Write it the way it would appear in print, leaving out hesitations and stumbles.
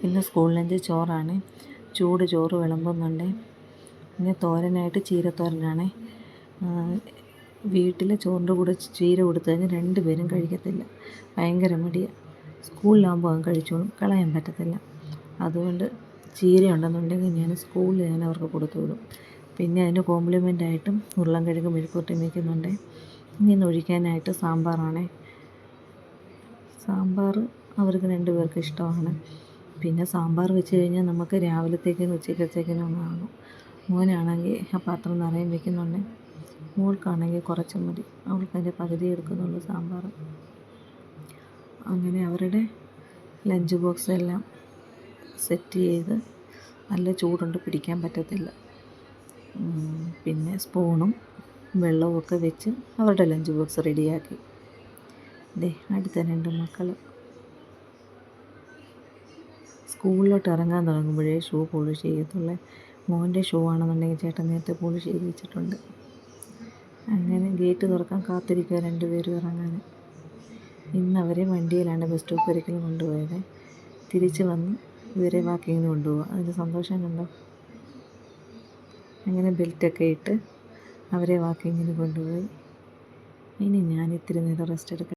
ഇന്ന് school lunch ചോറാണ്. ചൂട് ചോറ് വിളമ്പുന്നുണ്ട്. പിന്നെ തോരനായിട്ട് ചീരത്തോരനാണ്. വീട്ടിൽ ചോറിൻ്റെ കൂടെ ചീര കൊടുത്തു കഴിഞ്ഞാൽ 2 പേരും കഴിക്കത്തില്ല. ഭയങ്കര മടിയാണ്. സ്കൂളിലാകുമ്പോൾ അവൻ കഴിച്ചോളും, കളയാൻ പറ്റത്തില്ല. അതുകൊണ്ട് ചീര ഉണ്ടെന്നുണ്ടെങ്കിൽ ഞാൻ അവർക്ക് കൊടുത്തു വിടും. പിന്നെ അതിന് കോംപ്ലിമെൻ്റായിട്ടും ഉരുളൻകിഴങ്ങ് മെഴുക്കുവരട്ടി വയ്ക്കുന്നുണ്ട്. ഇനി ഒഴിക്കാനായിട്ട് സാമ്പാറാണ്. സാമ്പാർ അവർക്ക് 2 പേർക്കും ഇഷ്ടമാണ്. പിന്നെ സാമ്പാർ വെച്ച് കഴിഞ്ഞാൽ നമുക്ക് രാവിലത്തേക്കിനും ഉച്ചക്കത്തേക്കിനും ഒന്ന് ആകും. മോനാണെങ്കിൽ ആ പാത്രം നിറയെ വയ്ക്കുന്നുണ്ട്. മോൾക്കാണെങ്കിൽ കുറച്ച് മതി. അവൾക്കതിൻ്റെ പകുതി എടുക്കുന്നുള്ളൂ സാമ്പാർ. അങ്ങനെ അവരുടെ ലഞ്ച് ബോക്സ് എല്ലാം സെറ്റ് ചെയ്ത്, നല്ല ചൂടുണ്ട്, പിടിക്കാൻ പറ്റത്തില്ല. പിന്നെ സ്പൂണും വെള്ളവും ഒക്കെ വെച്ച് അവരുടെ ലഞ്ച് ബോക്സ് റെഡിയാക്കി. അടുത്ത 2 മക്കൾ സ്കൂളിലോട്ട് ഇറങ്ങാൻ തുടങ്ങുമ്പോഴേ ഷൂ പോളിഷ് ചെയ്യത്തുള്ളേ. മോൻ്റെ ഷൂ ആണെന്നുണ്ടെങ്കിൽ ചേട്ടൻ നേരത്തെ പോളിഷ് ചെയ്ത് വെച്ചിട്ടുണ്ട്. അങ്ങനെ ഗേറ്റ് തുറക്കാൻ കാത്തിരിക്കുക 2 പേരും ഇറങ്ങാൻ. ഇന്നവരെ വണ്ടിയിലാണ് ബസ് സ്റ്റോപ്പ് വരയ്ക്കലും കൊണ്ടുപോയത്. തിരിച്ച് വന്ന് ഇവരെ വാക്കിങ്ങിന് കൊണ്ടുപോകുക. അതിൻ്റെ സന്തോഷം കണ്ടോ. അങ്ങനെ ബെൽറ്റൊക്കെ ഇട്ട് അവരെ വാക്കിങ്ങിന് കൊണ്ടുപോയി. ഇനി ഞാൻ ഇത്തിരി നേരം റെസ്റ്റ് എടുക്കാം.